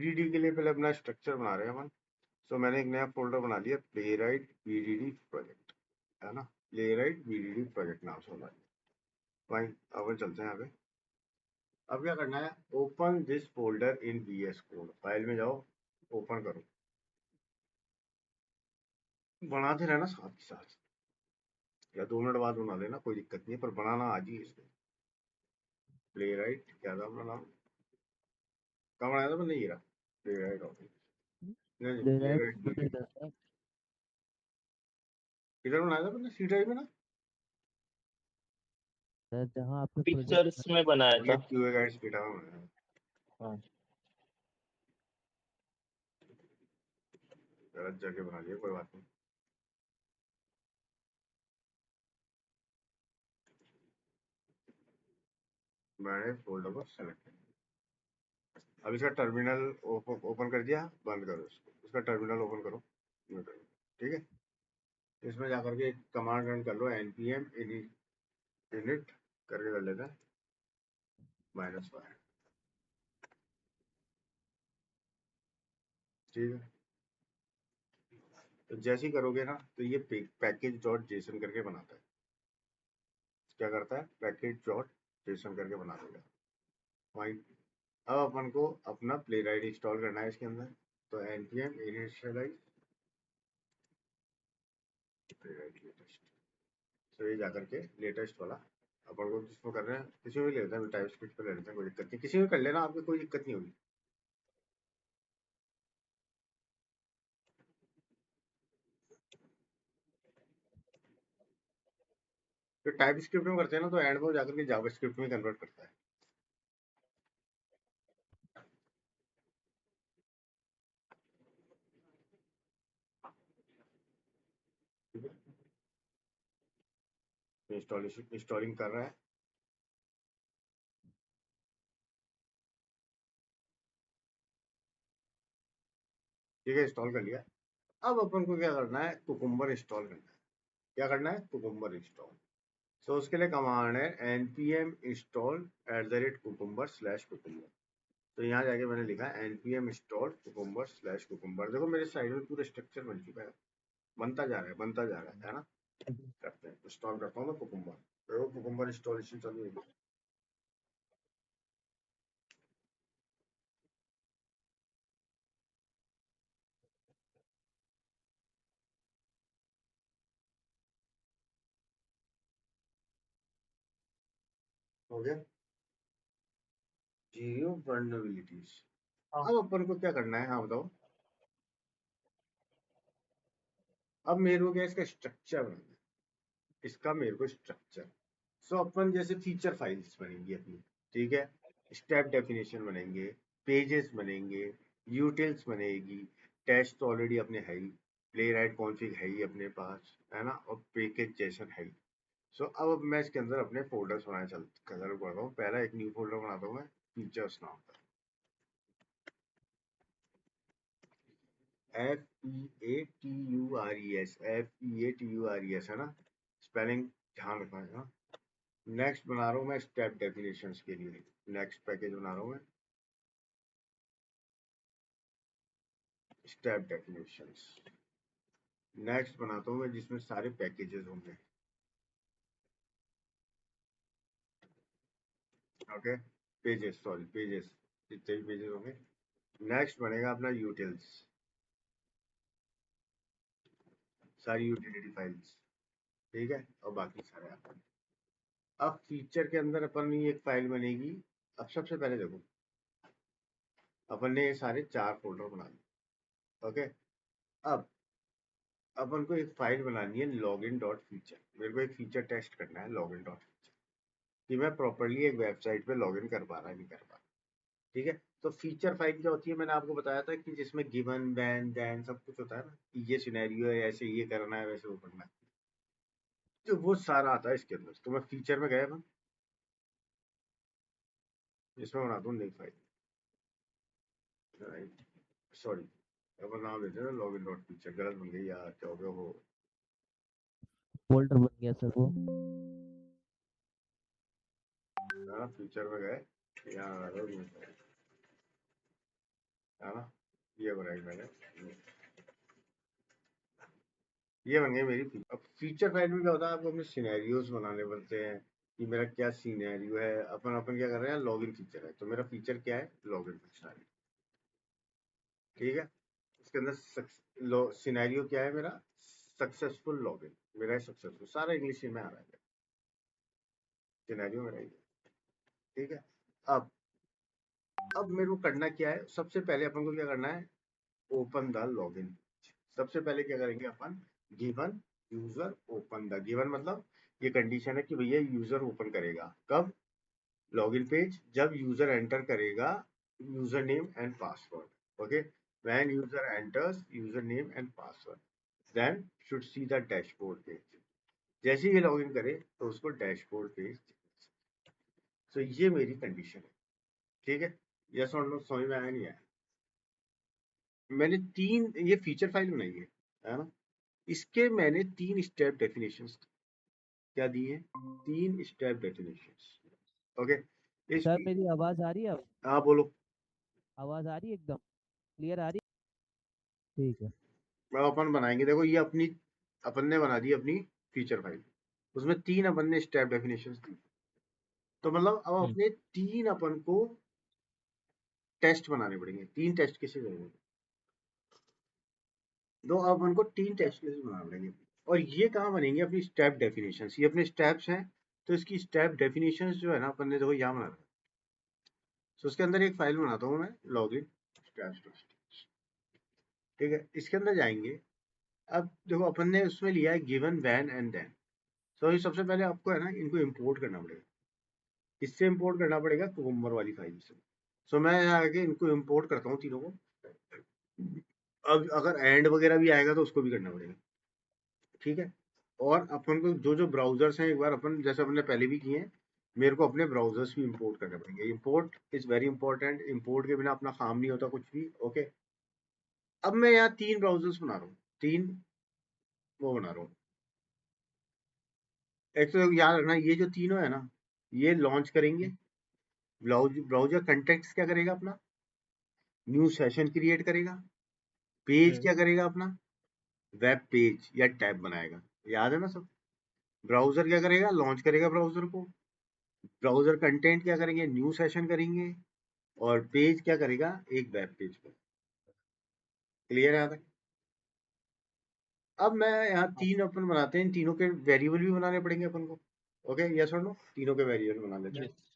VDD के लिए पहले अपना स्ट्रक्चर बना रहे हैं अपन। सो मैंने एक नया फोल्डर बना लिया, प्लेराइट बीडीडी प्रोजेक्ट, है ना, प्लेराइट बीडीडी प्रोजेक्ट नाम से बना लिया। फाइन, अब चलते हैं यहाँ पे। अब क्या करना है, open this folder in VS code, file में जाओ, ओपन करो, बनाते रहना साथ के साथ, या 2 मिनट बाद बना लेना, कोई दिक्कत नहीं है, पर बनाना आज ही इसको। प्लेराइट क्या था अपना नाम, कहाँ बनाया था मैंने, ये रहा प्लेराइट ऑफिस। नहीं, प्लेराइट प्लेराइट तो इधर है किधर बनाया था मैंने, सी ड्राइव में ना, सर, जहाँ आपने प्रोजेक्ट पिक्चर्स में बनाया था। प्रोजेक्ट क्यूए गाइड्स डेटा में बनाया था। हाँ। गलत जगह बना लिया, कोई बात नहीं। मैंने फोल्डर को सेलेक्ट किया। अब इसका टर्मिनल ओपन कर दिया, बंद करो इसको, इसका टर्मिनल ओपन करो, ठीक है। इसमें जाकर के कमांड रन कर लो, npm init करके कर लेते हैं -5, ठीक है। तो जैसे ही करोगे ना, तो ये पैकेज डॉट जेसन करके बनाता है, क्या करता है, पैकेज डॉट जेसन करके बना देगा। फाइन, अब अपन को अपना प्लेराइट इंस्टॉल करना है इसके अंदर, तो npm initialize प्लेराइट लेटेस्ट, तो ये जाकर के लेटेस्ट वाला अपन को किसको कर रहे हैं, किसी भी ले लेते हैं, टाइपस्क्रिप्ट पे ले लेते हैं, कोई दिक्कत नहीं, किसी भी कर लेना, आपको कोई दिक्कत नहीं होगी। तो टाइपस्क्रिप्ट में करते हैं ना, तो एंड में जाकर के जावास्क्रिप्ट में कन्वर्ट करता है। ठीक है, इंस्टॉलिंग कर रहा है। ठीक है, इंस्टॉल कर लिया। अब अपन को क्या करना है, कुकुम्बर इंस्टॉल करना है। क्या करना है, कुकुम्बर इंस्टॉल। सो उसके लिए कमांड है npm install @cucumber/cucumber। तो यहाँ जाके मैंने लिखा है npm install cucumber/cucumber। देखो मेरे साइड में पूरा स्ट्रक्चर बन चुका है, बनता जा रहा है, बनता जा रहा है ना। करते हैं, इंस्टॉल करता हूँ मैं कुकुम्बर, तो कुकुम्बर इंस्टॉलेशन चालू होगी। हो गया, जीरो वर्नबिलिटीज। हाँ। अब अपन को क्या करना है, हाँ बताओ। अब मेरे को क्या इसका स्ट्रक्चर बनाना है, इसका मेरे को स्ट्रक्चर। सो अपन जैसे फीचर फाइल्स बनेंगी अपनी, ठीक है, स्टेप डेफिनेशन बनेंगे, पेजेस बनेंगे, यूटिल्स बनेगी, टेस्ट तो ऑलरेडी अपने है ही, प्ले राइट कॉन्फ़िग है ही अपने पास, है ना, और पैकेज जैसन है ही। सो अब मैं इसके अंदर अपने फोल्डर्स बनाने चालू करता हूँ। पहला एक न्यू फोल्डर बनाता हूँ मैं, फीचर्स नाम का, FEATURES है ना, स्पेलिंग ध्यान रखना है ना। नेक्स्ट बना रहा हूँ मैं स्टेप डेफिनेशंस के लिए, नेक्स्ट पैकेज बना रहा हूँ मैं स्टेप डेफिनेशंस। नेक्स्ट बनाता हूँ मैं जिसमें सारे पैकेजेस होंगे, ओके, पेजेस, सॉरी पेजेस, जितने भी पेजेस होंगे। नेक्स्ट बनेगा अपना यूटिल्स, सारी यूटिलिटी फाइल्स, ठीक है, और बाकी सारे आप। अब फीचर के अंदर अपन की एक फाइल बनेगी। अब सबसे पहले देखो, अपन ने ये सारे 4 फोल्डर बना लिए, ओके। अब अपन को एक फाइल बनानी है लॉगिन डॉट फीचर, मेरे को एक फीचर टेस्ट करना है लॉगिन डॉट फीचर, कि मैं प्रॉपरली एक वेबसाइट पे लॉगिन कर पा रहा है नहीं कर पा रहा, ठीक है। तो फीचर फाइल क्या होती है, मैंने आपको बताया था कि जिसमें गिवन देन देन सब कुछ होता है ना, कि ये सिनेरियो है, ऐसे ये करना है, वैसे वो करना है, तो वो सारा आता है इसके अंदर। तो मैं फीचर में गया मैं, इसमें बना दूँ नई फाइल, राइट, सॉरी, अब नाम देते हैं लॉगिन डॉट फीचर, गलत बन गई यार, क्या हो गया वो, फोल्डर बन गया सर वो। फीचर में गए, यहाँ आ गए, है ना, ये बनाई मैंने, ये बन गई मेरी अब फीचर फाइल में क्या होता है, आपको अपने सिनेरियोज बनाने पड़ते हैं कि मेरा क्या सिनेरियो है। अपन अपन क्या कर रहे हैं, लॉगिन फीचर है, तो मेरा फीचर क्या है, लॉगिन फीचर, ठीक है। इसके अंदर सिनेरियो क्या है मेरा, सक्सेसफुल लॉगिन, मेरा सक्सेसफुल, सारा इंग्लिश में आ रहा है, सिनेरियो मेरा ये, ठीक है। अब अब मेरे को करना क्या है, सबसे पहले अपन को क्या करना है, ओपन द लॉगिन। सबसे पहले क्या करेंगे अपन, given user open the, given मतलब ये कंडीशन है कि भैया यूजर ओपन करेगा कब, लॉगिन पेज, जब यूजर एंटर करेगा user name and password, okay. When user enters user name and password then should see the dashboard page, जैसे ही ये लॉगिन करे तो उसको डैशबोर्ड पेज। तो ये मेरी कंडीशन है, ठीक है। यस और नो समझ में आया नहीं आया। मैंने तीन ये फीचर फाइल बनाई है ना, इसके मैंने तीन स्टेप डेफिनेशंस क्या दिए हैं, तीन स्टेप डेफिनेशंस, ओके। इस सर मेरी आवाज आ रही है अब? हाँ बोलो। आवाज आ रही है, एकदम क्लियर आ रही है? ठीक है। अब अपन बनाएंगे, देखो ये अपनी, अपन ने बना दी अपनी फीचर फाइल, उसमें तीन अपन ने स्टेप डेफिनेशंस दी, तो मतलब अब हम्म। अपने तीन अपन को टेस्ट बनाने पड़ेंगे, तीन टेस्ट केसेस बनेंगे, तो अब अपन को तीन टेस्ट केसेस बनाने पड़ेंगे। और ये कहाँ बनेंगे, अपनी स्टेप डेफिनेशंस, ये अपने स्टेप्स हैं, तो इसकी स्टेप डेफिनेशंस जो है ना, अपन ने देखो यहाँ बना, तो उसके अंदर एक फाइल बनाता हूँ मैं, लॉगिन स्टेप्स टेस्ट, ठीक है। इसके अंदर जाएंगे, अब देखो अपन ने उसमें लिया है गिवन वैन एंड देन, तो ये सबसे पहले आपको है ना इनको इंपोर्ट करना पड़ेगा, किससे इंपोर्ट करना पड़ेगा, कुकुम्बर वाली फाइल से। सो मैं यहाँ आके इनको इंपोर्ट करता हूँ तीनों को। अब अगर एंड वगैरह भी आएगा तो उसको भी करना पड़ेगा, ठीक है। और अपन को जो जो ब्राउजर्स हैं, एक बार अपन जैसे अपने पहले भी किए हैं, मेरे को अपने ब्राउजर्स भी इंपोर्ट करने पड़ेंगे, import is very important, import के बिना अपना काम नहीं होता कुछ भी, ओके। अब मैं यहाँ तीन ब्राउजर्स बना रहा हूँ, तीन वो बना रहा हूँ। एक तो याद रखना, ये जो तीनों है ना, ये लॉन्च करेंगे, ब्राउजर कंटेक्ट क्या करेगा अपना, न्यू सेशन क्रिएट करेगा, पेज हम्म। क्या करेगा अपना, वेब पेज या टैब बनाएगा, याद है ना सब। ब्राउजर क्या करेगा, लॉन्च करेगा ब्राउजर को, ब्राउजर कंटेंट क्या करेंगे, न्यू सेशन करेंगे, और पेज क्या करेगा, एक वेब पेज पर, क्लियर है यहाँ तक। अब मैं यहाँ तीन अपन बनाते हैं, इन तीनों के वेरिएबल भी बनाने पड़ेंगे अपन को, ओके। यस और नो, तीनों के वेरिएबल बना लेते हैं। यस।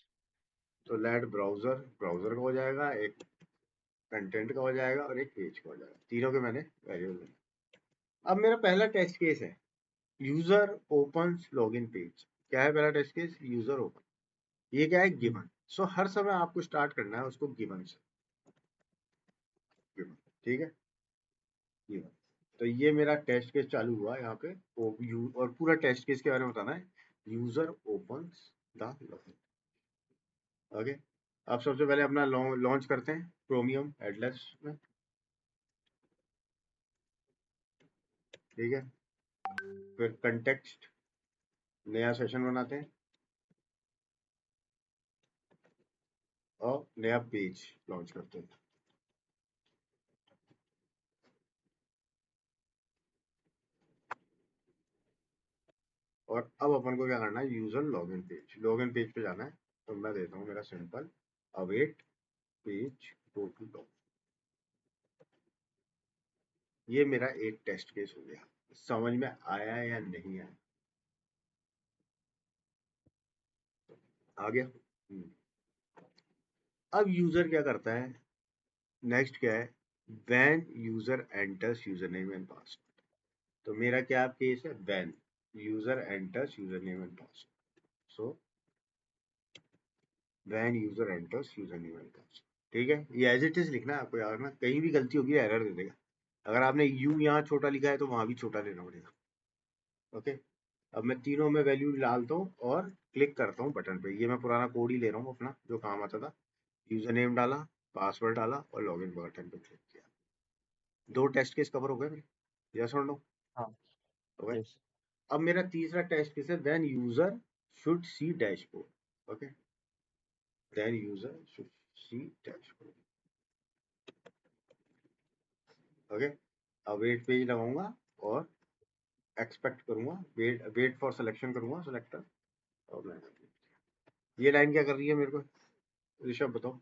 तो लेट ब्राउजर, ब्राउजर का हो जाएगा, एक कंटेंट का हो जाएगा, और एक पेज का हो जाएगा, तीनों के मैंने वेरिएबल। अब मेरा पहला टेस्ट केस है, यूजर ओपन्स लॉगिन पेज। क्या है पहला टेस्ट केस, यूजर ओपन, ये क्या है, गिवन। सो हर समय आपको स्टार्ट करना है उसको गिवन से, गिवन, ठीक है, गिवन। तो ये मेरा टेस्ट केस चालू हुआ यहाँ पे, और पूरा टेस्ट केस के बारे में बताना है, user opens the login, okay. अब सबसे पहले अपना लॉन्च करते हैं क्रोमियम एटलस में, ठीक है। फिर कंटेक्स्ट, नया सेशन बनाते हैं, और नया पेज लॉन्च करते हैं। और अब अपन को क्या करना है, यूजर लॉगिन पेज पे जाना है, तो मैं देता हूँ मेरा simple await page go to log, ये मेरा एक टेस्ट केस हो गया। समझ में आया या नहीं आया, आ गया। अब यूजर क्या करता है, नेक्स्ट क्या है, when user enters user name and password, तो मेरा क्या केस है, when user enters user name and password, so when user enters user name and password, ठीक है। ये एज इट इज लिखना है आपको, याद रखना, कहीं भी गलती होगी एरर दे देगा, अगर आपने यू यहाँ छोटा लिखा है तो वहां भी छोटा लेना पड़ेगा, ओके। अब मैं तीनों में वैल्यू डालता हूँ और क्लिक करता हूँ बटन पे, ये मैं पुराना कोड ही ले रहा हूँ अपना जो काम आता था, यूजर नेम डाला, पासवर्ड डाला, और लॉगिन बटन पे क्लिक किया, दो टेस्ट केस कवर हो गए मेरे, यस और नो, हाँ। ओके। यस। अब मेरा तीसरा टेस्ट केस है, then user should see dashboard, okay, then user should see dashboard, okay, अब वेट पेज लगाऊंगा और एक्सपेक्ट करूंगा, वेट फॉर सिलेक्शन करूंगा सिलेक्टर, और मैं ये लाइन क्या कर रही है मेरे को, ऋषभ बताओ।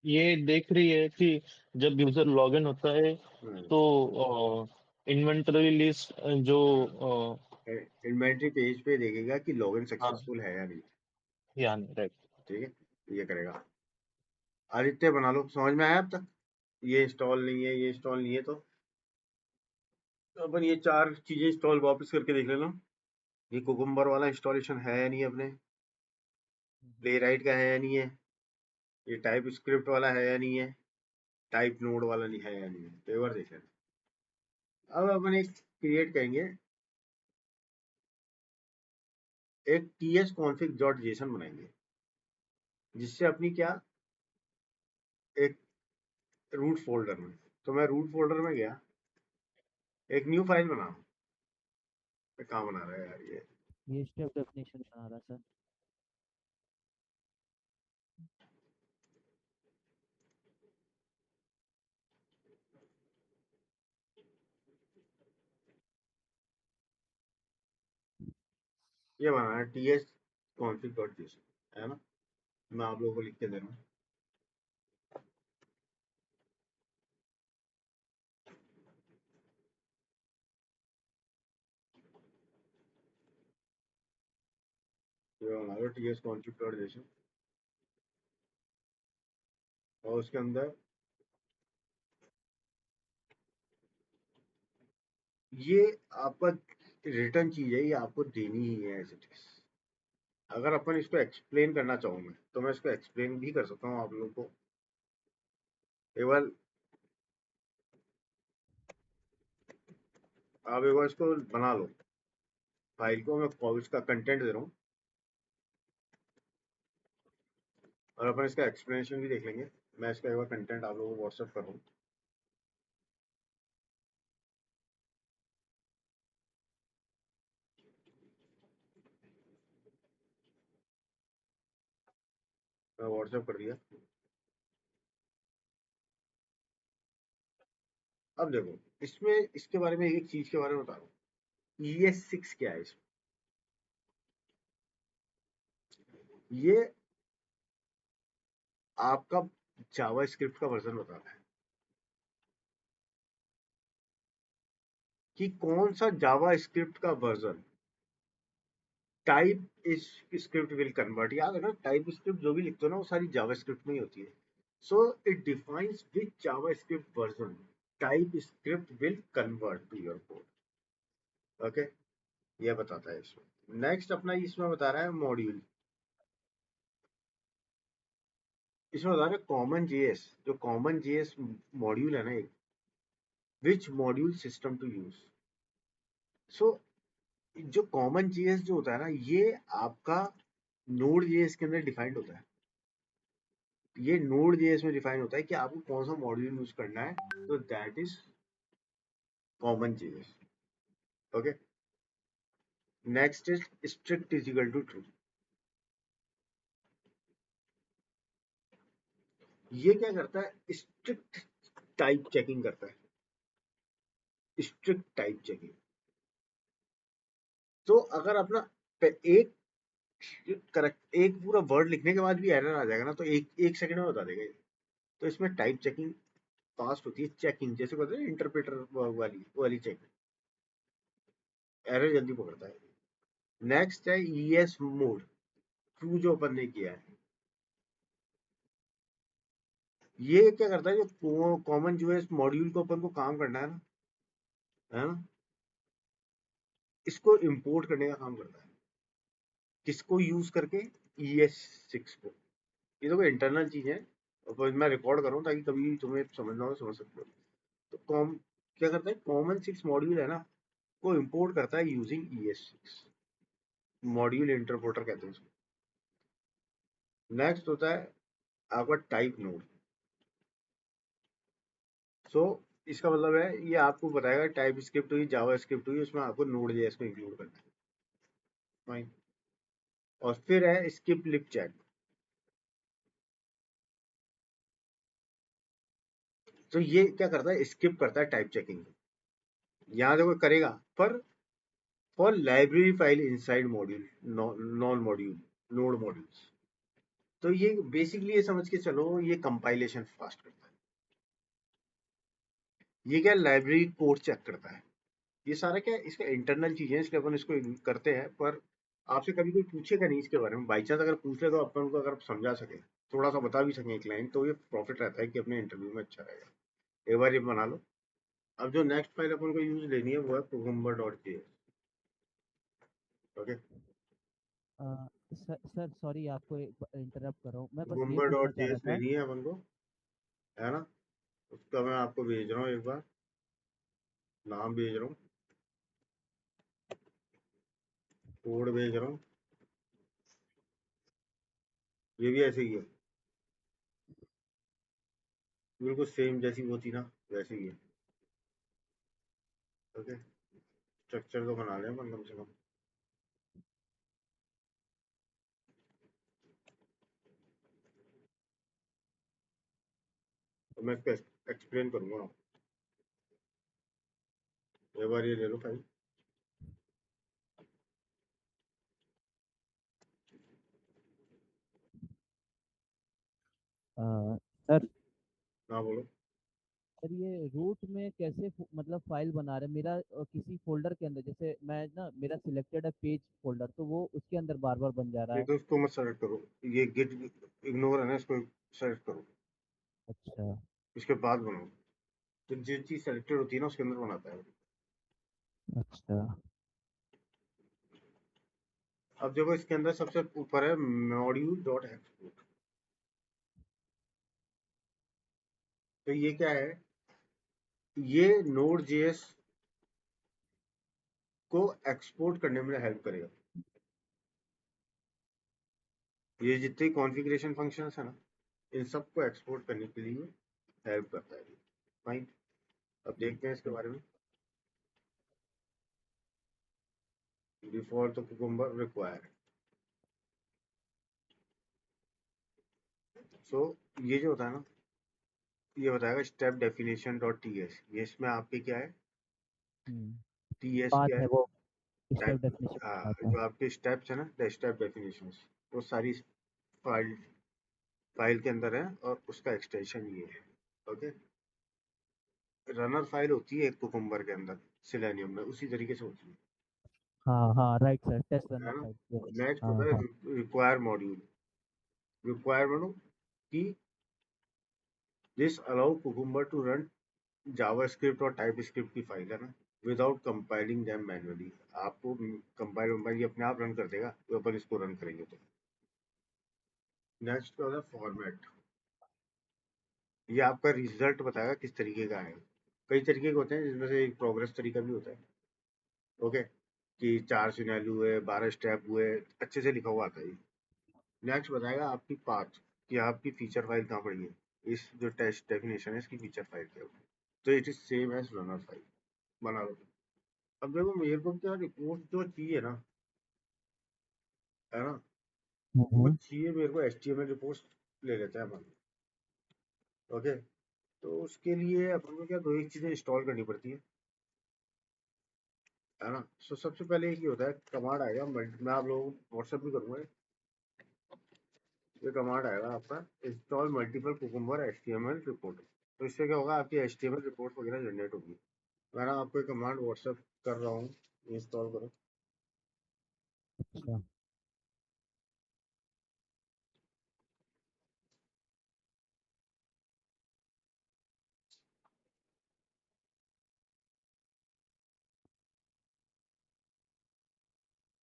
ये देख रही है कि जब यूजर लॉगिन होता है हम्म, तो इन्वेंटरी लिस्ट जो इन्वेंट्री पेज पे देखेगा कि लॉगिन हाँ सक्सेसफुल है या नहीं। यानी राइट। ठीक है, ये करेगा। आदित्य बना लो, समझ में आया अब तक? ये इंस्टॉल नहीं है, ये इंस्टॉल नहीं है, तो अपन ये 4 चीजें इंस्टॉल वापस करके देख लेना। ये कुकुम्बर वाला इंस्टॉलेशन है या नहीं अपने, प्ले राइट का है या नहीं है, ये टाइप स्क्रिप्ट वाला है या नहीं है, टाइप नोड वाला नहीं है या नहीं है, तो एक बार देख लेना। अब अपन एक क्रिएट करेंगे, एक ts config डॉट जेसन बनाएंगे, जिससे अपनी क्या, एक रूट फोल्डर में, तो मैं रूट फोल्डर में गया, एक न्यू फाइल बना, कहाँ बना रहा है यार ये स्टेप डेफिनेशन बना रहा सर। ये बना है ts config डॉट जेसन, है ना? मैं आप लोगों को लिख के दे रहा हूँ। ये बना लो ts config डॉट जेसन, और उसके अंदर ये आपका रिटर्न चीज है, ये आपको देनी ही है एज इट इज। अगर अपन इसको एक्सप्लेन करना चाहूँ मैं, तो मैं इसको एक्सप्लेन भी कर सकता हूँ आप लोगों को। एक बार आप एक बार इसको बना लो, फाइल को मैं इसका कंटेंट दे रहा हूँ, और अपन इसका एक्सप्लेनेशन भी देख लेंगे। मैं इसका एक बार कंटेंट आप लोगों को व्हाट्सएप कर रहा हूँ। मैं व्हाट्सएप कर दिया। अब देखो, इसमें इसके बारे में एक चीज के बारे में बता रहा हूँ, ES6 क्या है इसमें। ये आपका जावा स्क्रिप्ट का वर्जन बताता है कि कौन सा जावा स्क्रिप्ट का वर्जन टाइप इस स्क्रिप्ट विल कन्वर्ट। याद है ना, टाइप स्क्रिप्ट जो भी लिखते हो ना, वो सारी जावा स्क्रिप्ट में ही होती है। So it defines which JavaScript version TypeScript will convert to your code. Okay, ये बताता है इसमें। नेक्स्ट अपना इसमें बता रहा है मॉड्यूल, इसमें बता रहा है कॉमन जेएस, जो कॉमन जेएस मॉड्यूल है ना एक, विच मॉड्यूल सिस्टम टू यूज। सो जो कॉमन जेएस जो होता है ना, ये आपका नोड जेएस के अंदर डिफाइंड होता है। ये नोड जेएस में डिफाइन होता है कि आपको कौन सा मॉड्यूल यूज करना है, तो that is CommonJS. Okay, next is strict is equal to true. ये क्या करता है, स्ट्रिक्ट टाइप चेकिंग करता है, स्ट्रिक्ट टाइप चेकिंग। तो अगर अपना एक करेक्ट, एक पूरा वर्ड लिखने के बाद भी एरर आ जाएगा ना, तो एक एक सेकंड में बता देगा ये। तो इसमें टाइप चेकिंग फास्ट होती है, चेकिंग जैसे कहते हैं इंटरप्रेटर वाली चेकिंग, एरर जल्दी पकड़ता है। नेक्स्ट है ES मोड, ट्रू जो अपन ने किया है। ये क्या करता है, जो कॉमन जो है इस मॉड्यूल को अपन को काम करना है ना, इसको इंपोर्ट करने का काम करता है। किसको यूज करके, ES6 को। ये तो कोई इंटरनल चीज है, और मैं रिकॉर्ड कर रहा हूँ ताकि कभी तुम्हें समझना हो समझ सकते हो। तो क्या करता है, कॉमन 6 मॉड्यूल है ना, को इंपोर्ट करता है यूजिंग ES6, मॉड्यूल इंटरपोर्टर कहते हैं उसको। नेक्स्ट होता है आपका टाइप नोड। सो इसका मतलब है, ये आपको बताएगा टाइप स्क्रिप्ट हुई, जावा स्क्रिप्ट हुई, उसमें आपको नोड जेएस को इंक्लूड करना है। फाइन। और फिर है स्किप लिप चेक। तो ये क्या करता है, स्किप करता है टाइप चेकिंग। यहाँ देखो करेगा पर for library file inside module, non module, node modules. तो ये बेसिकली ये समझ के चलो, ये कंपाइलेशन फास्ट करता है। ये क्या लाइब्रेरी कोड चेक करता है। ये सारा क्या इसका इंटरनल चीजें हैं, इसलिए अपन इसको करते हैं। पर आपसे कभी कोई पूछेगा नहीं इसके बारे में, बाई चांस अगर पूछ ले तो अपन को अगर समझा सके, थोड़ा सा बता भी सके एक लाइन, तो ये प्रॉफिट रहता है कि अपने इंटरव्यू में अच्छा रहेगा। एक बार ये बना लो। अब जो नेक्स्ट फाइल अपन को यूज लेनी है वो है cucumber.js। ओके, सर सॉरी आपको इंटरप्ट कर रहा हूँ, मैं बस ये पूछना चाह रहा cucumber.js था। लेनी है अपन को, है ना। उसका मैं आपको भेज रहा हूँ, एक बार नाम भेज रहा हूँ, कोड भेज रहा हूँ। ये भी ऐसे ही है, बिल्कुल सेम जैसी वो थी ना, वैसे ही है। ओके, स्ट्रक्चर तो बना लें अपन कम से कम। तो मैं इसको एक्सप्लेन करूंगा। एक बार ये ले लो फाइल। सर हाँ बोलो। सर ये रूट में कैसे मतलब फाइल बना रहे हैं? मेरा किसी फोल्डर के अंदर, जैसे मैं ना, मेरा सिलेक्टेड है पेज फोल्डर, तो वो उसके अंदर बार बार बन जा रहा ये है। तो इसको मत सेलेक्ट करो, ये गिट इग्नोर है ना, इसको सेलेक्ट करो, अच्छा। इसके बाद बनाओ। तो जो चीज सेलेक्टेड होती है ना उसके अंदर बनाता है। अच्छा। अब देखो इसके अंदर सबसे ऊपर है मॉड्यूल डॉट एक्सपोर्ट। तो ये क्या है, ये नोड जेएस को एक्सपोर्ट करने में हेल्प करेगा। ये जितने कॉन्फ़िगरेशन फंक्शंस है ना, इन सबको एक्सपोर्ट करने के लिए हेल्प करता है। फाइन, अब देखते हैं इसके बारे में। डिफॉल्ट तो कुकुम्बर रिक्वायर। सो ये जो होता है ना, ये बताएगा step definition dot T S. ये इसमें आपके क्या है, टी एस पाथ क्या है है, वो, स्टेप टाइप। डेफिनेशन पाथ हाँ, है। जो आपके स्टेप्स है ना, द स्टेप डेफिनेशन, वो सारी फाइल फाइल के अंदर है, और उसका एक्सटेंशन ये है। ओके, रनर फाइल होती है एक कुकुम्बर के अंदर, सिलेनियम में उसी तरीके से होती हाँ हाँ, राइट सर, टेस्ट रनर है ना। File, yes. नेक्स्ट हाँ होता है हाँ। Require module. रिक्वायर मतलब कि this allow cucumber to run JavaScript और टाइपस्क्रिप्ट की फाइल है ना, विदाउट कंपाइलिंग देम मैन्युअली। आपको कंपाइल वंपाइल ये अपने आप रन कर देगा, तो अपन इसको रन करेंगे तो। नेक्स्ट क्या होता है, फॉर्मेट। ये आपका रिजल्ट बताएगा किस तरीके का है। कई तरीके के होते हैं, जिसमें से एक प्रोग्रेस तरीका भी होता है। ओके, कि 4 सिनेरियो हुए, 12 स्टेप हुए, अच्छे से लिखा हुआ आता है ये। नेक्स्ट बताएगा आपकी पाथ, कि आपकी फीचर फाइल कहाँ पड़ी है। इस जो टेस्ट डेफिनेशन है इसकी फीचर फाइल क्या है। तो it is same as runner file, बना लो। अब देखो मेरे को क्या रिपोर्ट जो चाहिए ना, है ना, वो हम्म। चाहिए मेरे को HTML रिपोर्ट ले लेते हैं अपन। ओके, तो उसके लिए अपन को क्या दो एक चीजें इंस्टॉल करनी पड़ती है ना। सो सबसे पहले ये होता है, कमांड आएगा, मैं आप लोगों को व्हाट्सएप भी करूंगा। ये कमांड आएगा आपका, install multiple cucumber HTML report. तो इससे क्या होगा, आपकी HTML रिपोर्ट वगैरह जनरेट होगी। मैं ना आपको एक कमांड व्हाट्सएप कर रहा हूँ, इंस्टॉल करो। अच्छा।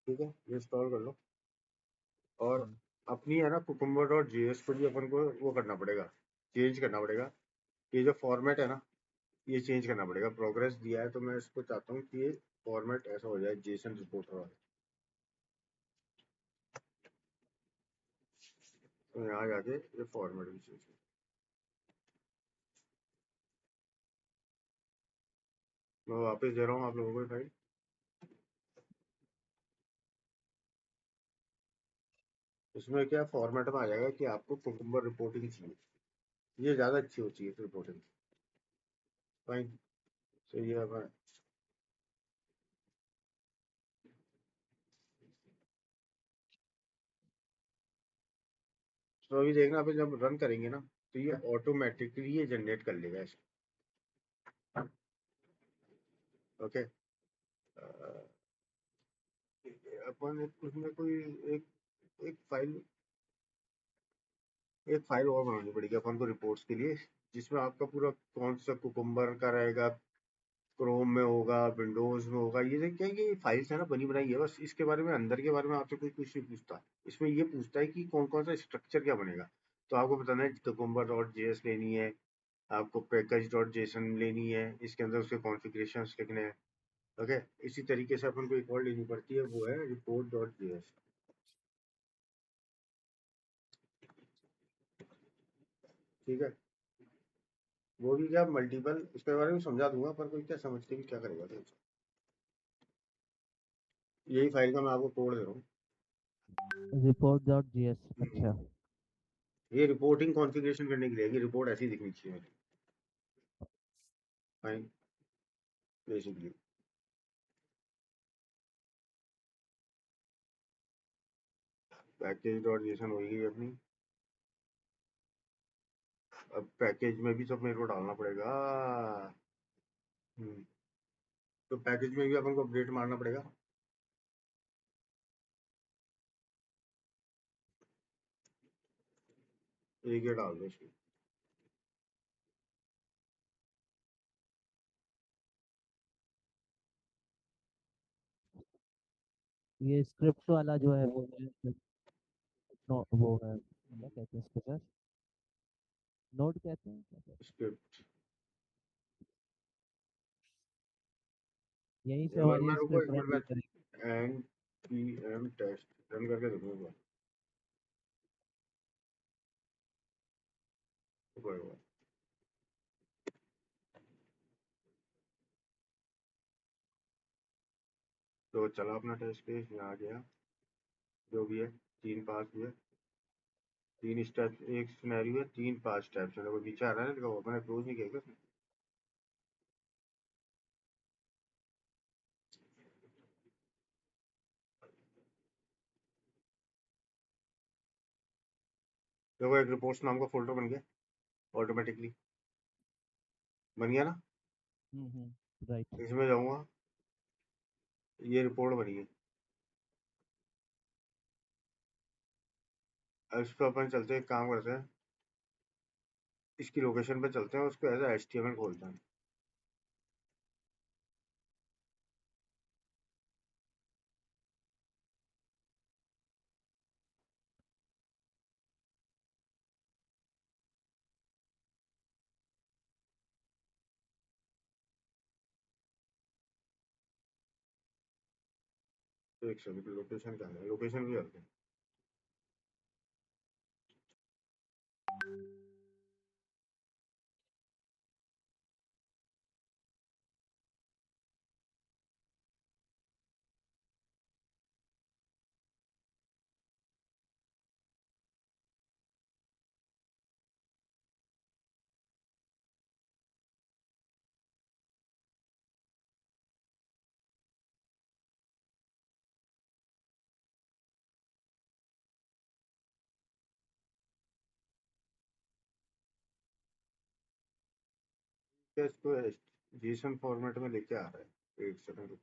ठीक है, ये इंस्टॉल कर लो। और हम्म। अपनी है ना cucumber.js को भी अपन को वो करना पड़ेगा, चेंज करना पड़ेगा। ये जो फॉर्मेट है ना, ये चेंज करना पड़ेगा। प्रोग्रेस दिया है तो मैं इसको चाहता हूँ कि ये फॉर्मेट ऐसा हो जाए, जेसन रिपोर्टर वाला। तो यहाँ जाके ये फॉर्मेट भी चेंज। मैं वापस दे रहा हूँ आप लोगों को फाइल। इसमें क्या फॉर्मेट में आ जाएगा कि आपको कुकुम्बर रिपोर्टिंग चाहिए। ये ज़्यादा अच्छी होती है रिपोर्टिंग। फाइन। तो ये अपन तो अभी देखना, अपन जब रन करेंगे ना तो ये ऑटोमेटिकली ये जनरेट कर लेगा इसको। ओके। अपन उसमें कोई एक एक फाइल और बनानी पड़ेगी अपन को रिपोर्ट्स के लिए, जिसमें आपका पूरा कौन सा कुकुम्बर का रहेगा, क्रोम में होगा, विंडोज में होगा। ये देखिए कि फाइल्स है ना बनी बनाई है, बस इसके बारे में अंदर के बारे में आपसे कोई कुछ नहीं पूछता। इसमें ये पूछता है कि कौन कौन सा स्ट्रक्चर क्या बनेगा। तो आपको बताना है कुकुम्बर डॉट जेएस लेनी है, आपको पैकेज डॉट जेसन लेनी है, इसके अंदर उसके कॉन्फ़िगरेशन लिखने हैं। ओके। इसी तरीके से अपन को एक और लेनी पड़ती है, वो है रिपोर्ट डॉट जेएस। ठीक है। वो भी क्या मल्टीपल, उसके बारे में समझा दूंगा, पर कोई क्या समझ के भी क्या करेगा। तो यही फाइल का मैं आपको कोड दे रहा हूँ। report.js। अच्छा। ये रिपोर्टिंग कॉन्फ़िगरेशन करने के लिए, ये रिपोर्ट ऐसी दिखनी चाहिए मेरी। Fine. Basically package dot JSON होगी अपनी। अब पैकेज में भी सब मेरे को डालना पड़ेगा। हम्म, तो पैकेज में भी अपन को अपडेट मारना पड़ेगा। एक ये डाल दो इसमें। ये स्क्रिप्ट वाला जो है वो है, वो है क्या कहते हैं इसको सर, नोड कहते हैं, क्या कहते हैं? स्क्रिप्ट। यहीं से एक बार हमारी मैं रुको, स्क्रिप्ट एक रन मिनट करेगी। में N P M test run करके देखूंगा। रुको। तो चला अपना टेस्ट केस, यहाँ आ गया, जो भी है 3 पास हुए। 3 स्टेप, एक सिनेरियो है, 3 5 स्टेप्स है। वो पीछे आ रहा है, देखो मैंने क्लोज नहीं किया क्या उसने? देखो एक रिपोर्ट्स नाम का फोल्डर बन गया ऑटोमेटिकली। बन गया ना? राइट। इसमें जाऊंगा, ये रिपोर्ट बनी है। अब इस पर अपन चलते हैं, एक काम करते हैं, इसकी लोकेशन पे चलते हैं, उसको एज HTML खोलते हैं। तो एक सेकंड, लोकेशन क्या है, लोकेशन भी चलते हैं। क्या इसको JSON फॉर्मेट में लेके आ रहा है? एक सेकंड।